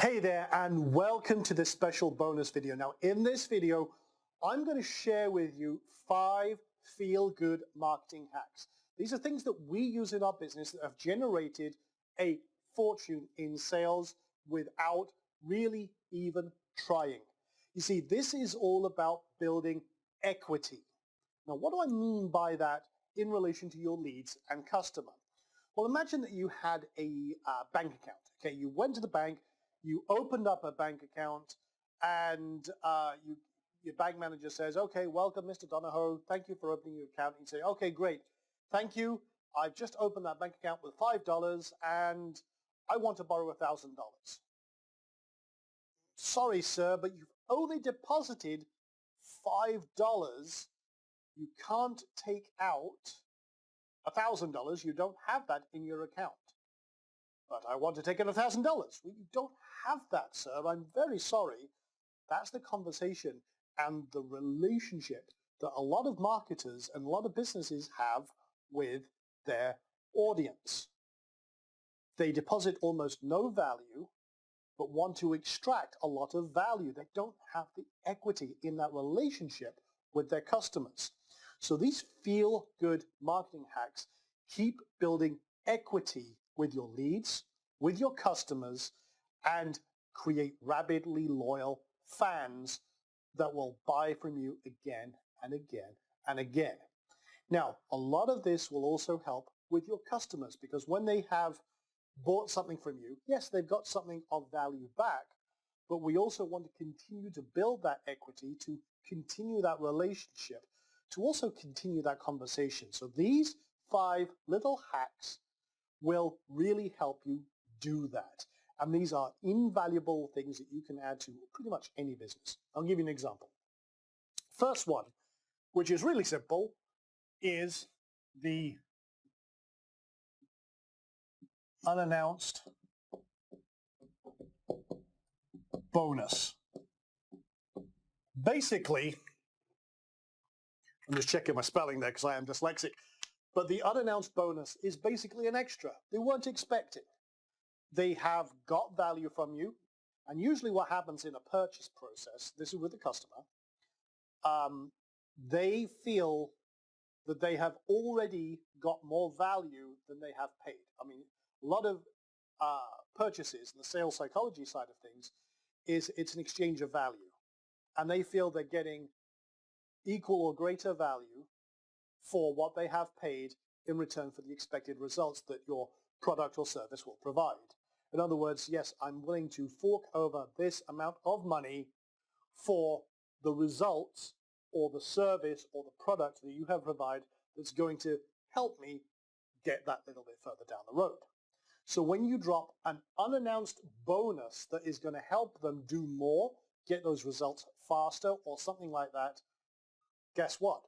Hey there and welcome to this special bonus video. Now in this video, I'm going to share with you 5 feel-good marketing hacks. These are things that we use in our business that have generated a fortune in sales without really even trying. You see, this is all about building equity. Now what do I mean by that in relation to your leads and customer? Well, imagine that you had a bank account. Okay, you went to the bank, you opened up a bank account, and your bank manager says, okay, welcome, Mr. Donahoe. Thank you for opening your account. You say, okay, great. Thank you. I've just opened that bank account with $5, and I want to borrow $1,000. Sorry, sir, but you've only deposited $5. You can't take out $1,000. You don't have that in your account. But I want to take out $1,000. Well, you don't have that, sir. I'm very sorry. That's the conversation and the relationship that a lot of marketers and a lot of businesses have with their audience. They deposit almost no value, but want to extract a lot of value. They don't have the equity in that relationship with their customers. So these feel-good marketing hacks keep building equity with your leads, with your customers, and create rabidly loyal fans that will buy from you again and again and again. Now, a lot of this will also help with your customers because when they have bought something from you, yes, they've got something of value back, but we also want to continue to build that equity, to continue that relationship, to also continue that conversation. So these 5 little hacks will really help you do that. And these are invaluable things that you can add to pretty much any business. I'll give you an example. First one, which is really simple, is the unannounced bonus. Basically, I'm just checking my spelling there because I am dyslexic, but the unannounced bonus is basically an extra. They weren't expecting. They have got value from you, and usually what happens in a purchase process, this is with the customer, they feel that they have already got more value than they have paid. I mean, a lot of purchases in the sales psychology side of things is it's an exchange of value, and they feel they're getting equal or greater value for what they have paid in return for the expected results that your product or service will provide. In other words, yes, I'm willing to fork over this amount of money for the results or the service or the product that you have provided that's going to help me get that little bit further down the road. So when you drop an unannounced bonus that is going to help them do more, get those results faster or something like that, guess what?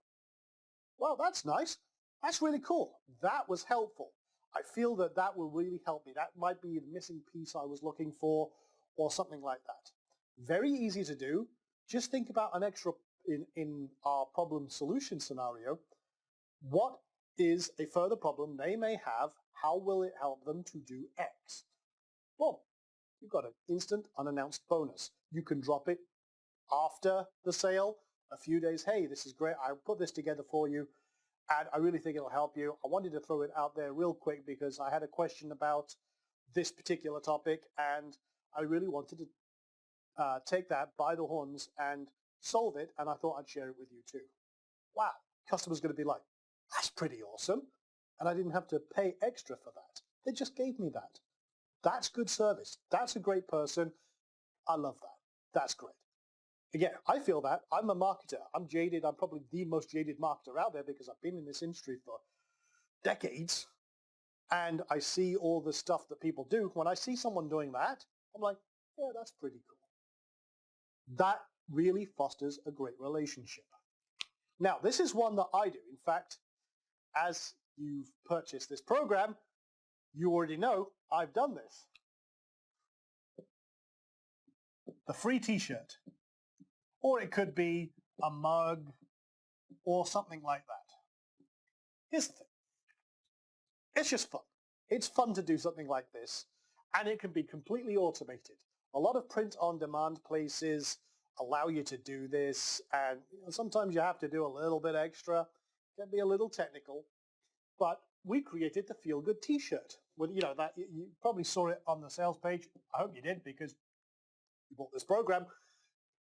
Well, that's nice. That's really cool. That was helpful. I feel that that will really help me. That might be the missing piece I was looking for or something like that. Very easy to do. Just think about an extra in our problem solution scenario. What is a further problem they may have? How will it help them to do X? Well, you've got an instant unannounced bonus. You can drop it after the sale, a few days. Hey, this is great. I put this together for you, and I really think it'll help you. I wanted to throw it out there real quick because I had a question about this particular topic, and I really wanted to take that by the horns and solve it, and I thought I'd share it with you too. Wow, customer's going to be like, that's pretty awesome, and I didn't have to pay extra for that. They just gave me that. That's good service. That's a great person. I love that. That's great. Again, I feel that. I'm a marketer. I'm jaded. I'm probably the most jaded marketer out there because I've been in this industry for decades, and I see all the stuff that people do. When I see someone doing that, I'm like, yeah, that's pretty cool. That really fosters a great relationship. Now, this is one that I do. In fact, as you've purchased this program, you already know I've done this. The free t-shirt. Or it could be a mug or something like that. Here's the thing. It's just fun. It's fun to do something like this, and it can be completely automated. A lot of print-on-demand places allow you to do this, and sometimes you have to do a little bit extra. It can be a little technical, but we created the Feel Good T-shirt. With that you probably saw it on the sales page. I hope you did because you bought this program.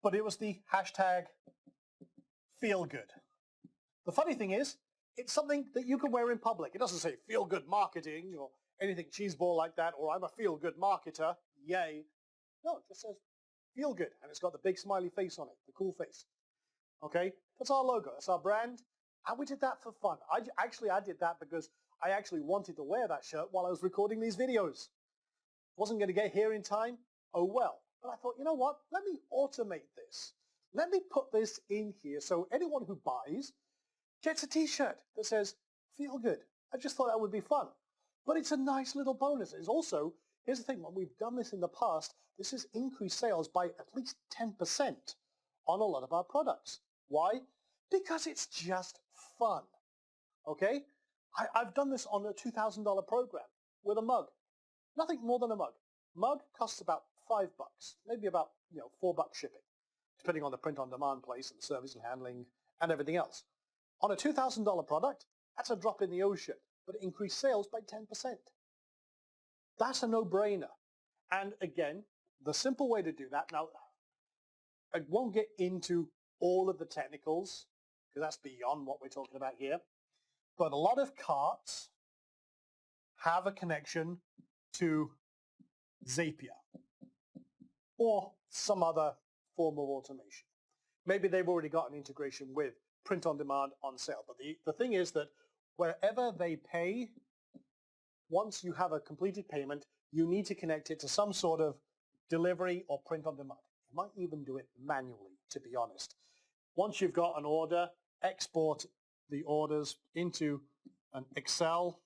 But it was the hashtag Feel Good. The funny thing is, it's something that you can wear in public. It doesn't say Feel Good Marketing or anything cheeseball like that, or I'm a Feel Good marketer, yay. No, it just says Feel Good, and it's got the big smiley face on it, the cool face. Okay, that's our logo, that's our brand, and we did that for fun. I did that because I actually wanted to wear that shirt while I was recording these videos. Wasn't going to get here in time, oh well. But I thought, you know what, let me automate this. Let me put this in here so anyone who buys gets a t-shirt that says Feel Good. I just thought that would be fun. But it's a nice little bonus. It's also, here's the thing, when we've done this in the past, this has increased sales by at least 10% on a lot of our products. Why? Because it's just fun. Okay? I've done this on a $2,000 program with a mug. Nothing more than a mug. Mug costs about $5, maybe about $4 shipping, depending on the print-on-demand place and the service and handling and everything else. On a $2,000 product, that's a drop in the ocean, but it increased sales by 10%. That's a no-brainer. And again, the simple way to do that, now, I won't get into all of the technicals, because that's beyond what we're talking about here, but a lot of carts have a connection to Zapier or some other form of automation. Maybe they've already got an integration with print on demand on sale. But the thing is that wherever they pay, once you have a completed payment, you need to connect it to some sort of delivery or print on demand. You might even do it manually, to be honest. Once you've got an order, export the orders into an Excel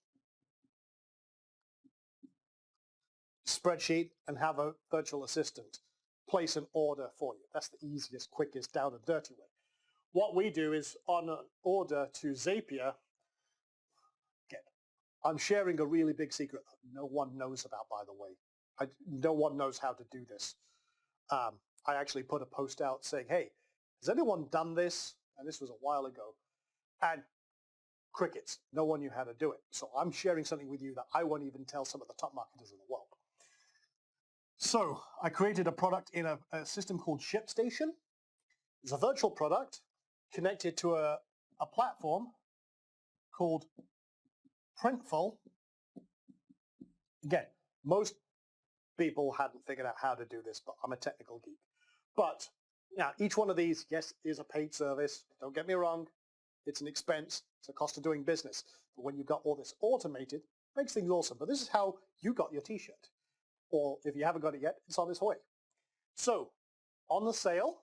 spreadsheet and have a virtual assistant place an order for you. That's the easiest, quickest, down and dirty way. What we do is on an order to Zapier, I'm sharing a really big secret that no one knows about, by the way. No one knows how to do this. I actually put a post out saying, hey, has anyone done this? And this was a while ago. And crickets. No one knew how to do it. So I'm sharing something with you that I won't even tell some of the top marketers in the world. So I created a product in a system called ShipStation. It's a virtual product connected to a platform called Printful. Again, most people hadn't figured out how to do this, but I'm a technical geek. But now each one of these, yes, is a paid service. Don't get me wrong. It's an expense. It's a cost of doing business. But when you've got all this automated, it makes things awesome. But this is how you got your t-shirt. Or if you haven't got it yet, it's on its way. So on the sale,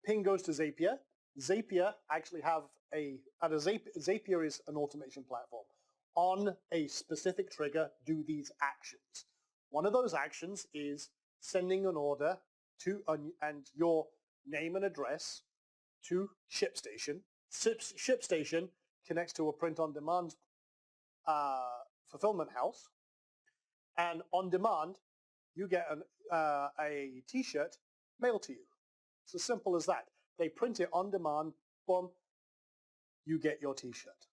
ping goes to Zapier. Zapier actually have Zapier is an automation platform. On a specific trigger, do these actions. One of those actions is sending an order to and your name and address to ShipStation. ShipStation connects to a print-on-demand fulfillment house, and on demand, you get a t-shirt mailed to you. It's as simple as that. They print it on demand, boom, you get your t-shirt.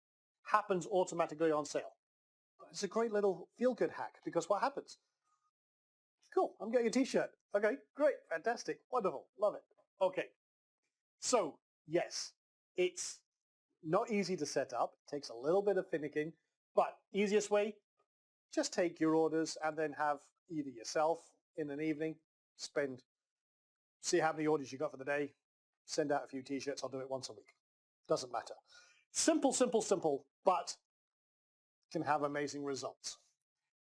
Happens automatically on sale. But it's a great little feel-good hack because what happens? Cool, I'm getting a t-shirt. Okay, great, fantastic, wonderful, love it. Okay, so yes, it's not easy to set up. It takes a little bit of finicking, but easiest way, just take your orders and then have either yourself in an evening, see how many orders you got for the day, send out a few t-shirts. I'll do it once a week. Doesn't matter. Simple, simple, simple, but can have amazing results.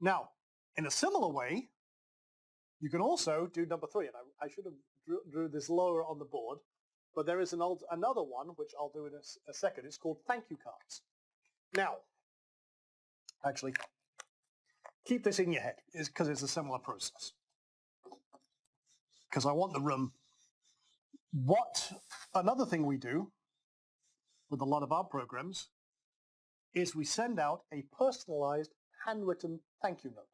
Now, in a similar way, you can also do number 3, and I should have drew this lower on the board, but there is another one, which I'll do in a second. It's called thank you cards. Now, actually, keep this in your head, because it's a similar process. Because I want the room. Another thing we do with a lot of our programs is we send out a personalized handwritten thank you note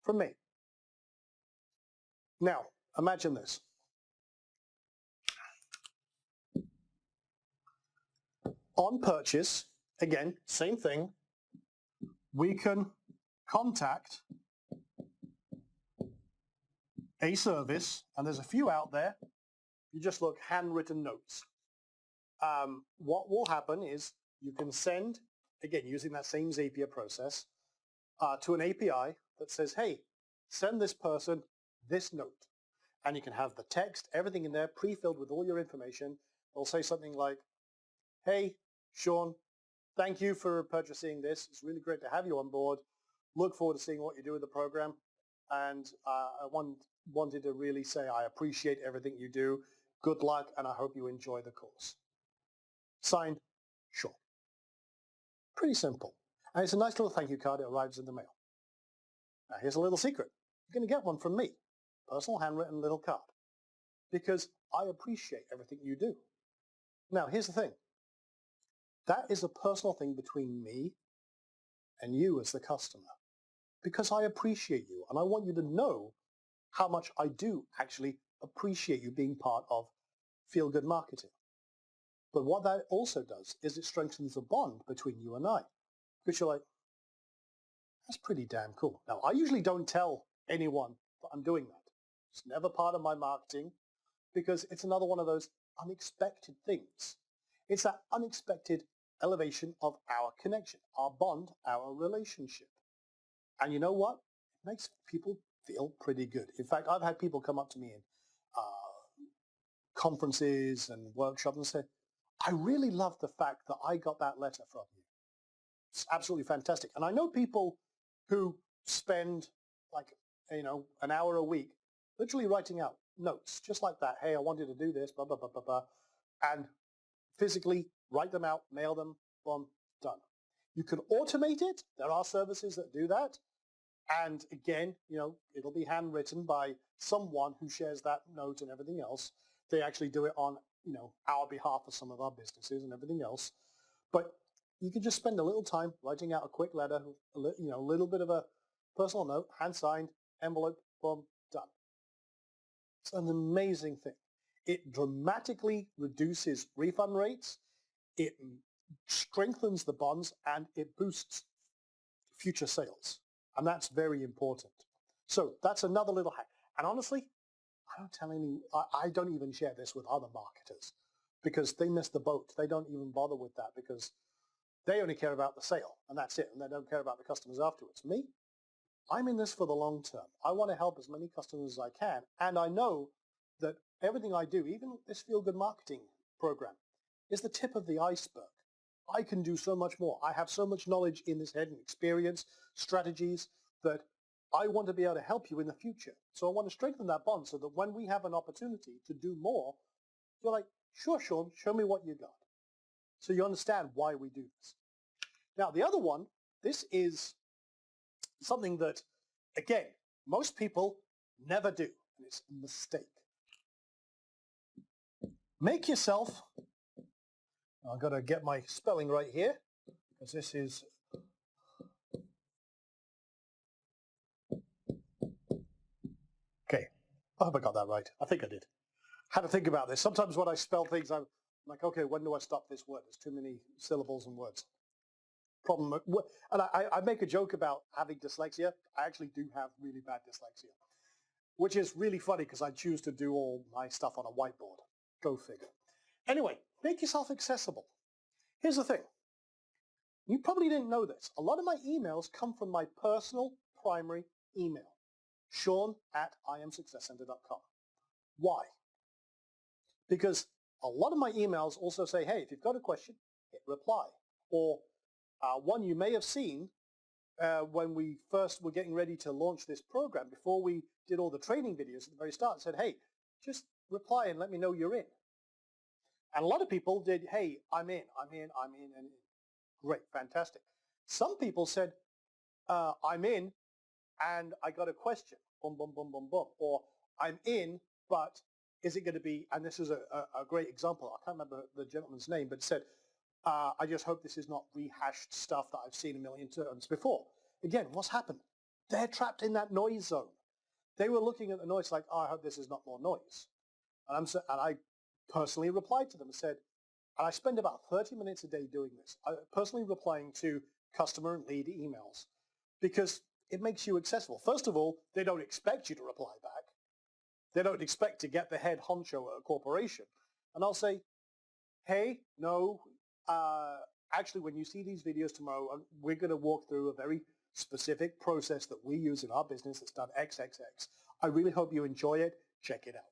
from me. Now, imagine this. On purchase, again, same thing, we can contact a service, and there's a few out there. You just look handwritten notes. What will happen is you can send, again, using that same Zapier process, to an API that says, hey, send this person this note. And you can have the text, everything in there, pre-filled with all your information. It'll say something like, hey, Sean, thank you for purchasing this. It's really great to have you on board. Look forward to seeing what you do with the program. And I wanted to really say I appreciate everything you do. Good luck, and I hope you enjoy the course. Signed, Sean. Pretty simple. And it's a nice little thank you card. It arrives in the mail. Now, here's a little secret. You're going to get one from me. Personal handwritten little card. Because I appreciate everything you do. Now, here's the thing. That is a personal thing between me and you as the customer. Because I appreciate you, and I want you to know how much I do actually appreciate you being part of feel-good marketing. But what that also does is it strengthens the bond between you and I. Because you're like, that's pretty damn cool. Now, I usually don't tell anyone that I'm doing that. It's never part of my marketing because it's another one of those unexpected things. It's that unexpected elevation of our connection, our bond, our relationship. And you know what? It makes people feel pretty good. In fact, I've had people come up to me in conferences and workshops and say, I really love the fact that I got that letter from you. It's absolutely fantastic. And I know people who spend like, an hour a week literally writing out notes just like that. Hey, I wanted to do this, blah, blah, blah, blah, blah. And physically write them out, mail them, boom, done. You can automate it. There are services that do that. And again, it'll be handwritten by someone who shares that note and everything else. They actually do it on, our behalf for some of our businesses and everything else. But you can just spend a little time writing out a quick letter, a little bit of a personal note, hand-signed, envelope, boom, done. It's an amazing thing. It dramatically reduces refund rates, it strengthens the bonds, and it boosts future sales. And that's very important. So that's another little hack. And honestly, I don't even share this with other marketers because they miss the boat. They don't even bother with that because they only care about the sale and that's it. And they don't care about the customers afterwards. Me, I'm in this for the long term. I want to help as many customers as I can. And I know that everything I do, even this feel-good marketing program, is the tip of the iceberg. I can do so much more. I have so much knowledge in this head and experience, strategies that I want to be able to help you in the future. So I want to strengthen that bond so that when we have an opportunity to do more, you're like, sure, Sean, show me what you got. So you understand why we do this. Now, the other one, this is something that, again, most people never do, and it's a mistake. Make yourself, I've got to get my spelling right here, because this is, okay, I hope I got that right. I think I did. Had to think about this. Sometimes when I spell things, I'm like, okay, when do I stop this word? There's too many syllables and words. Problem, and I make a joke about having dyslexia. I actually do have really bad dyslexia, which is really funny because I choose to do all my stuff on a whiteboard. Go figure. Anyway, make yourself accessible. Here's the thing. You probably didn't know this. A lot of my emails come from my personal primary email, sean@imsuccesscenter.com. Why? Because a lot of my emails also say, hey, if you've got a question, hit reply. Or one you may have seen when we first were getting ready to launch this program, before we did all the training videos at the very start, said, hey, just reply and let me know you're in. And a lot of people did, hey, I'm in, and great, fantastic. Some people said, I'm in and I got a question, boom, boom, boom, boom, boom. Or I'm in, but is it going to be, and this is a great example, I can't remember the gentleman's name, but said, I just hope this is not rehashed stuff that I've seen a million times before. Again, what's happened? They're trapped in that noise zone. they were looking at the noise like, oh, I hope this is not more noise. And I personally replied to them and said, and I spend about 30 minutes a day doing this, personally replying to customer and lead emails, because it makes you accessible. First of all, they don't expect you to reply back. They don't expect to get the head honcho at a corporation. And I'll say, hey, no, actually, when you see these videos tomorrow, we're going to walk through a very specific process that we use in our business that's done XXX. I really hope you enjoy it. Check it out.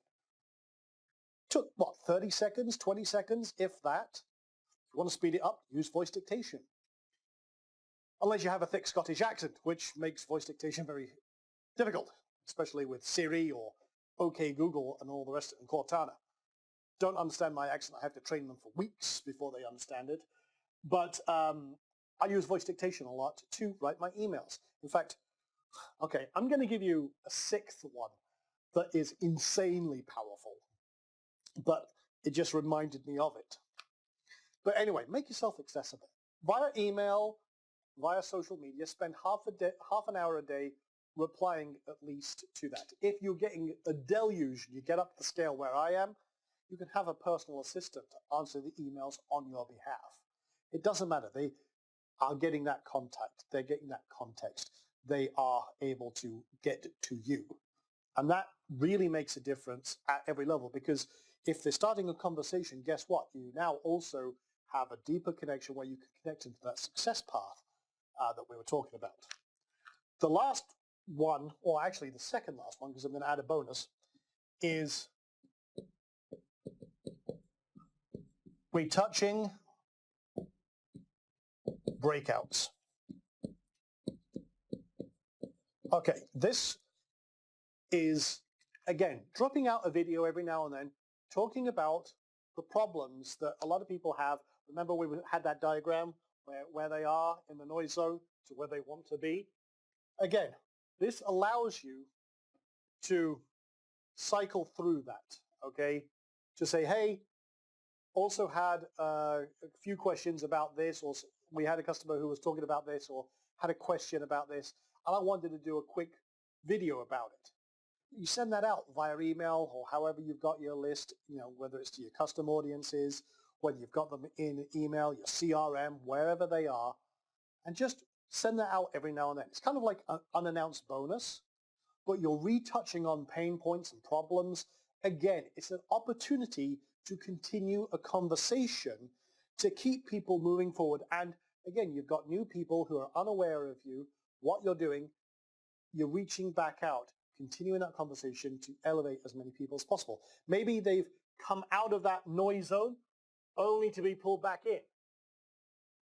Took, what, 30 seconds, 20 seconds, if that. If you want to speed it up, use voice dictation. Unless you have a thick Scottish accent, which makes voice dictation very difficult, especially with Siri or OK Google and all the rest of it, and Cortana. Don't understand my accent. I have to train them for weeks before they understand it. But I use voice dictation a lot to write my emails. In fact, okay, I'm going to give you a sixth one that is insanely powerful, but it just reminded me of it. But anyway, make yourself accessible. Via email, via social media, spend half an hour a day replying at least to that. If you're getting a deluge, you get up the scale where I am, you can have a personal assistant to answer the emails on your behalf. It doesn't matter. They are getting that contact. They're getting that context. They are able to get to you. And that really makes a difference at every level, because if they're starting a conversation, guess what? You now also have a deeper connection where you can connect into that success path that we were talking about. The last one, or actually the second last one, because I'm going to add a bonus, is retouching breakouts. Okay, this is, again, dropping out a video every now and then, talking about the problems that a lot of people have. Remember, we had that diagram where they are in the noise zone to where they want to be. Again, this allows you to cycle through that, okay? To say, hey, also had a few questions about this, or we had a customer who was talking about this or had a question about this, and I wanted to do a quick video about it. You send that out via email or however you've got your list, you know, whether it's to your custom audiences, whether you've got them in email, your CRM, wherever they are, and just send that out every now and then. It's kind of like an unannounced bonus, but you're retouching on pain points and problems. Again, it's an opportunity to continue a conversation to keep people moving forward. And again, you've got new people who are unaware of you, what you're doing. You're reaching back out, continuing that conversation to elevate as many people as possible. Maybe they've come out of that noise zone only to be pulled back in.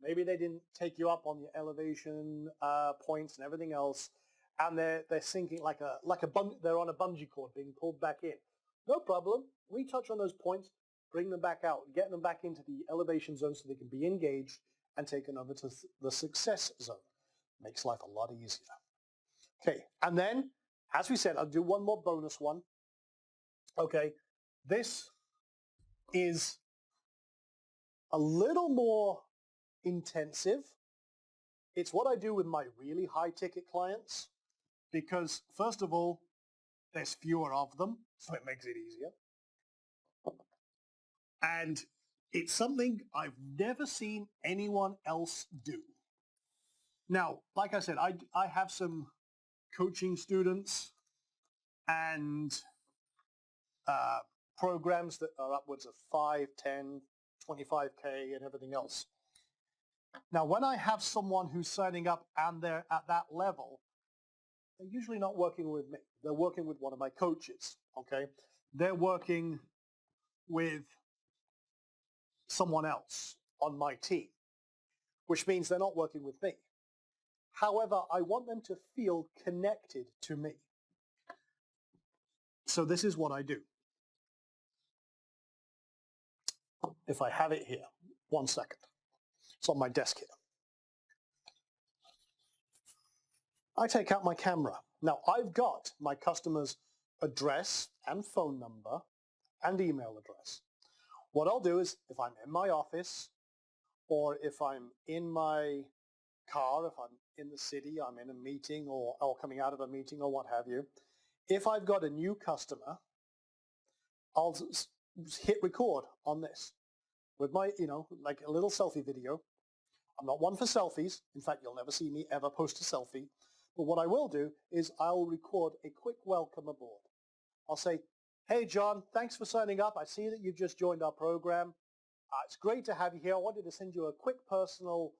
Maybe they didn't take you up on your elevation points and everything else, and they're sinking they're on a bungee cord being pulled back in. No problem. Retouch on those points, bring them back out, get them back into the elevation zone so they can be engaged and taken over to the success zone. Makes life a lot easier. Okay, and then, as we said, I'll do one more bonus one. Okay, this is a little more intensive. It's what I do with my really high-ticket clients, because first of all, there's fewer of them, so it makes it easier. And it's something I've never seen anyone else do. Now, like I said, I have some coaching students and programs that are upwards of 5, 10, 25K and everything else. Now, when I have someone who's signing up and they're at that level, they're usually not working with me. They're working with one of my coaches, okay? They're working with someone else on my team, which means they're not working with me. However, I want them to feel connected to me. So this is what I do. If I have it here, 1 second. It's on my desk here. I take out my camera. Now, I've got my customer's address and phone number and email address. What I'll do is, if I'm in my office, or if I'm in my car, if I'm in the city, I'm in a meeting or coming out of a meeting or what have you, If I've got a new customer, I'll hit record on this with my, like a little selfie video. I'm not one for selfies. In fact, you'll never see me ever post a selfie. But what I will do is I'll record a quick welcome aboard. I'll say, hey, John, thanks for signing up. I see that you've just joined our program. It's great to have you here. I wanted to send you a quick personal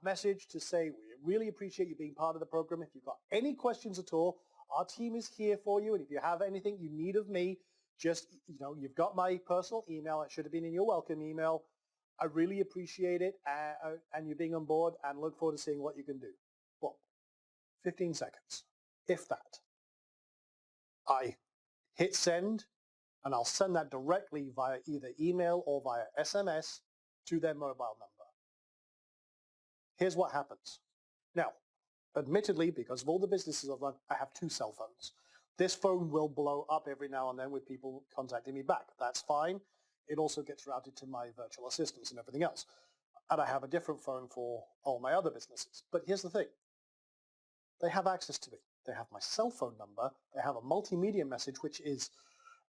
message to say we really appreciate you being part of the program. If you've got any questions at all, our team is here for you. And if you have anything you need of me, just, you've got my personal email. It should have been in your welcome email. I really appreciate it and you being on board and look forward to seeing what you can do. Well, 15 seconds, if that. I hit send and I'll send that directly via either email or via SMS to their mobile number. Here's what happens. Now, admittedly, because of all the businesses I've run, I have 2 cell phones. This phone will blow up every now and then with people contacting me back. That's fine. It also gets routed to my virtual assistants and everything else. And I have a different phone for all my other businesses. But here's the thing. They have access to me. They have my cell phone number. They have a multimedia message, which is,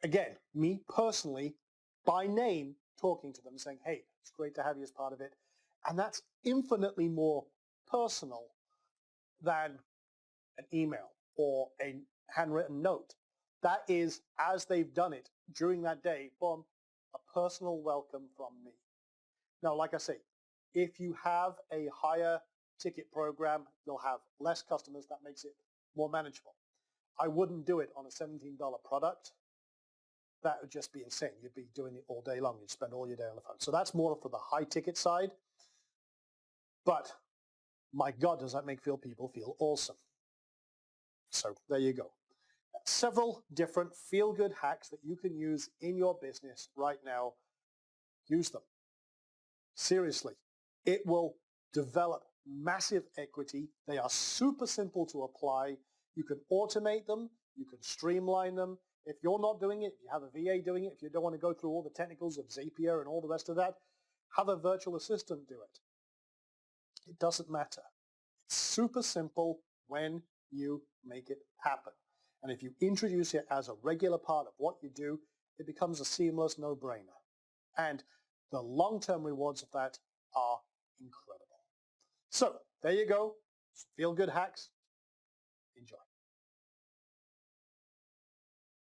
again, me personally, by name, talking to them, saying, hey, it's great to have you as part of it. And that's infinitely more personal than an email or a handwritten note. That is, as they've done it during that day, boom, a personal welcome from me. Now, like I say, if you have a higher ticket program, you'll have less customers. That makes it more manageable. I wouldn't do it on a $17 product. That would just be insane. You'd be doing it all day long. You'd spend all your day on the phone. So that's more for the high ticket side. But my God, does that make people feel awesome. So there you go. Several different feel-good hacks that you can use in your business right now. Use them. Seriously, it will develop massive equity. They are super simple to apply. You can automate them. You can streamline them. If you're not doing it, if you have a VA doing it, if you don't want to go through all the technicals of Zapier and all the rest of that, have a virtual assistant do it. It doesn't matter. It's super simple when you make it happen. And if you introduce it as a regular part of what you do, it becomes a seamless no-brainer. And the long-term rewards of that are incredible. So there you go. Feel-good hacks